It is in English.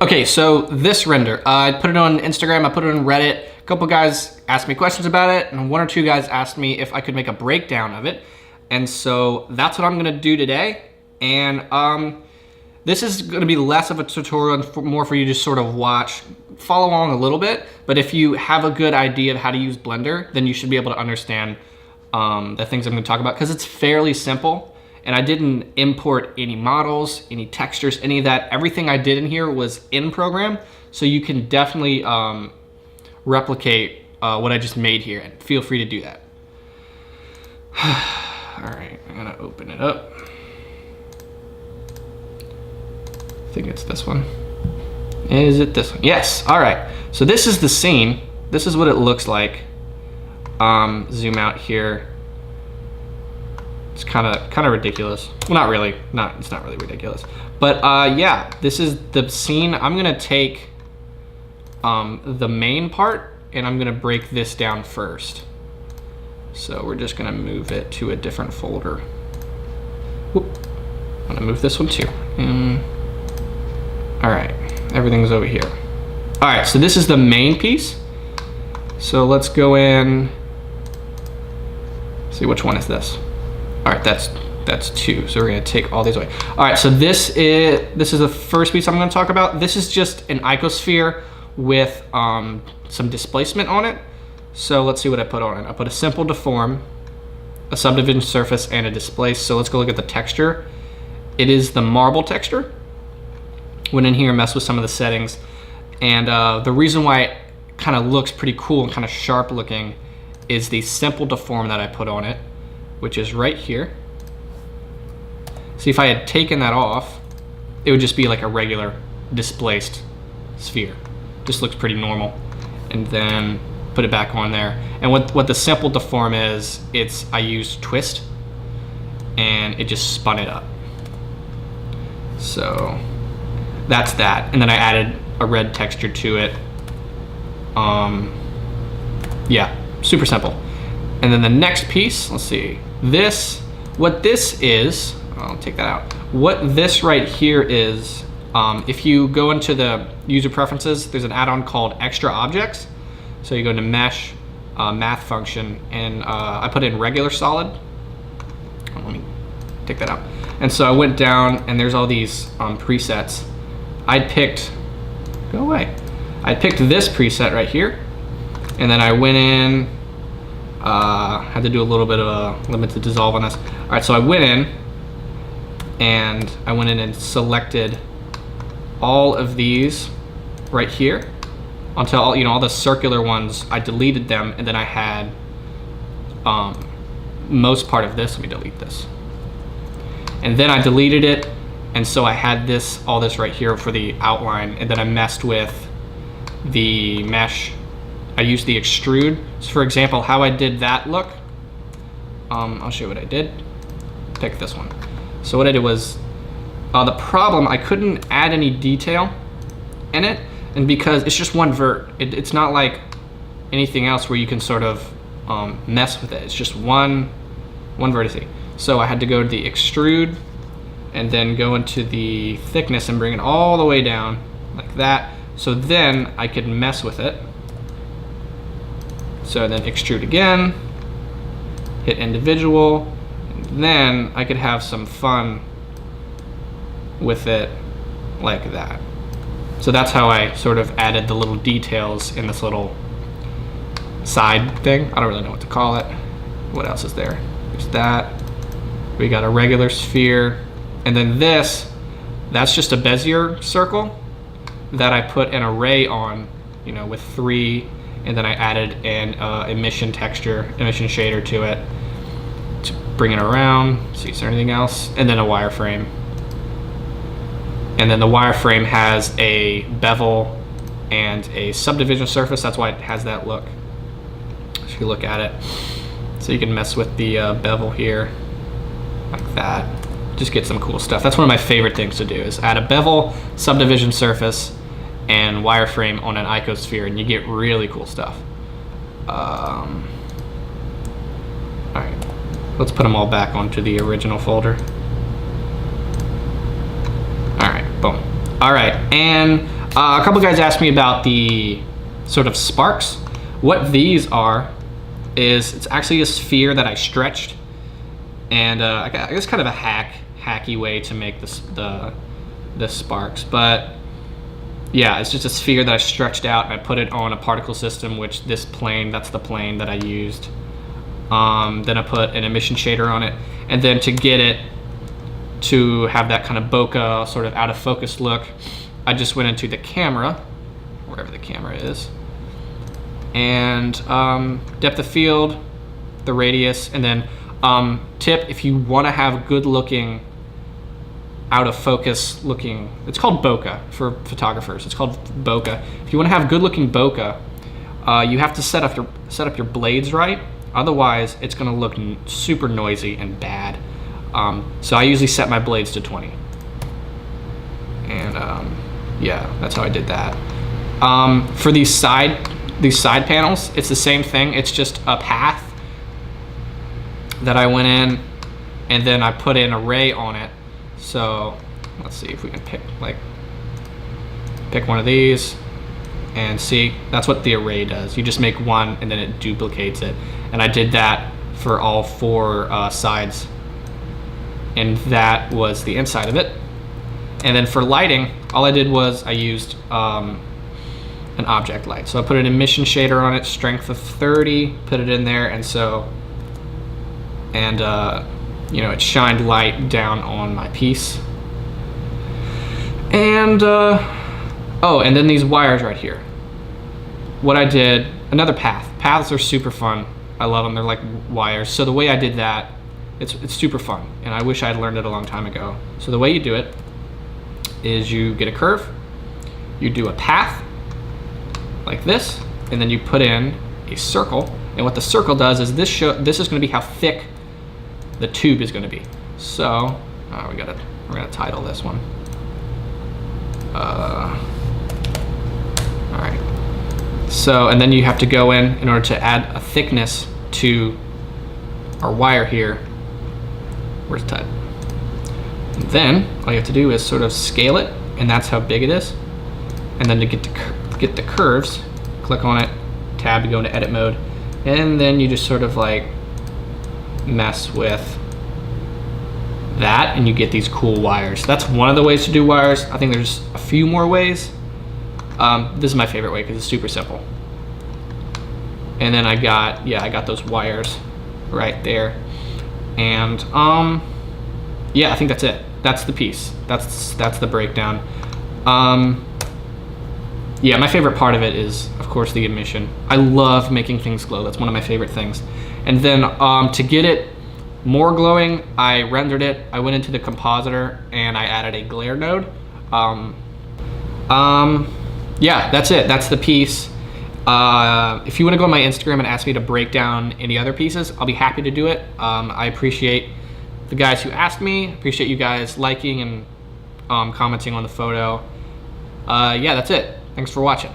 Okay, so this render, I put it on Instagram, I put it on Reddit. A couple guys asked me questions about it, and one or two guys asked me if I could make a breakdown of it. And so that's what I'm gonna do today. And this is gonna be less of a tutorial and more for you to sort of watch, follow along a little bit. But if you have a good idea of how to use Blender, then you should be able to understand the things I'm gonna talk about, because it's fairly simple. And I didn't import any models, any textures, any of that. Everything I did in here was in program. So you can definitely replicate what I just made here, and feel free to do that. All right, I'm gonna open it up. I think it's this one. Is it this one? Yes, all right. So this is the scene. This is what it looks like. Zoom out here. It's kind of ridiculous. Well, not really. It's not really ridiculous. But yeah, this is the scene. I'm gonna take the main part and I'm gonna break this down first. So we're just gonna move it to a different folder. Whoop. I'm gonna move this one too. All right, everything's over here. All right, so this is the main piece. So let's go in. See, which one is this? All right, that's two. So we're gonna take all these away. All right, so this is the first piece I'm gonna talk about. This is just an icosphere with some displacement on it. So let's see what I put on it. I put a simple deform, a subdivision surface, and a displace. So let's go look at the texture. It is the marble texture. Went in here and messed with some of the settings. And the reason why it kind of looks pretty cool and kind of sharp looking is the simple deform that I put on it, which is right here. See, if I had taken that off, it would just be like a regular displaced sphere. Just looks pretty normal. And then put it back on there. And what the simple deform is, I used twist and it just spun it up. So that's that. And then I added a red texture to it. Yeah, super simple. And then the next piece, let's see, what this is, I'll take that out. What this right here is, if you go into the user preferences, there's an add-on called extra objects. So you go into mesh, math function, and I put in regular solid. Oh, let me take that out. And so I went down and there's all these presets. I picked this preset right here. And then I went in, had to do a little bit of a limited dissolve on this. All right, so I went in and selected all of these right here until all the circular ones, I deleted them, and then I had most part of this. Let me delete this. And then I deleted it, and so I had all this right here for the outline, and then I messed with the mesh. I used the extrude. So for example, how I did that look, I'll show you what I did. Pick this one. So what I did was, the problem, I couldn't add any detail in it, and because it's just one vert, it's not like anything else where you can sort of mess with it. It's just one vertex. So I had to go to the extrude and then go into the thickness and bring it all the way down like that. So then I could mess with it. So then extrude again, hit individual, and then I could have some fun with it like that. So that's how I sort of added the little details in this little side thing. I don't really know what to call it. What else is there? There's that. We got a regular sphere. And then that's just a Bezier circle that I put an array on, with 3. And then I added an emission shader to it to bring it around. See, is there anything else? And then a wireframe. And then the wireframe has a bevel and a subdivision surface. That's why it has that look. If you look at it. So you can mess with the bevel here, like that. Just get some cool stuff. That's one of my favorite things to do, is add a bevel, subdivision surface, and wireframe on an icosphere, and you get really cool stuff. All right, let's put them all back onto the original folder. All right, boom. All right, and A couple guys asked me about the sort of sparks. What these are is it's actually a sphere that I stretched, and I guess kind of a hacky way to make the sparks, but yeah, it's just a sphere that I stretched out and I put it on a particle system, which this plane, that's the plane that I used. Then I put an emission shader on it, and then to get it to have that kind of bokeh, sort of out of focus look, I just went into the camera, wherever the camera is, and depth of field, the radius, and then tip, if you want to have good looking, out of focus looking, it's called bokeh for photographers, it's called bokeh. If you want to have good looking bokeh, you have to set up your blades right, otherwise it's going to look super noisy and bad. So I usually set my blades to 20, and yeah, that's how I did that. For these side panels, it's the same thing. It's just a path that I went in, and then I put an array on it. So let's see if we can pick one of these, and see, that's what the array does. You just make one and then it duplicates it. And I did that for all 4 sides, and that was the inside of it. And then for lighting, all I did was I used an object light. So I put an emission shader on it, strength of 30, put it in there, and you know, it shined light down on my piece. And oh, and then these wires right here. What I did, another path. Paths are super fun. I love them. They're like wires. So the way I did that, it's super fun, and I wish I'd learned it a long time ago. So the way you do it is you get a curve, you do a path like this, and then you put in a circle. And what the circle does is this is going to be how thick the tube is going to be. So we're gonna title this one. All right. So, and then you have to go in order to add a thickness to our wire here. Where's the title? And then all you have to do is sort of scale it, and that's how big it is. And then to get the curves, click on it, tab to go into edit mode, and then you just sort of like mess with that, and you get these cool wires. That's one of the ways to do wires. I think there's a few more ways. This is my favorite way because it's super simple. And then I got those wires right there, and yeah, I think that's it. That's the piece. That's the breakdown. Yeah, my favorite part of it is, of course, the emission. I love making things glow. That's one of my favorite things. And then to get it more glowing, I rendered it. I went into the compositor and I added a glare node. Yeah, that's it. That's the piece. If you want to go on my Instagram and ask me to break down any other pieces, I'll be happy to do it. I appreciate the guys who asked me. Appreciate you guys liking and commenting on the photo. Yeah, that's it. Thanks for watching.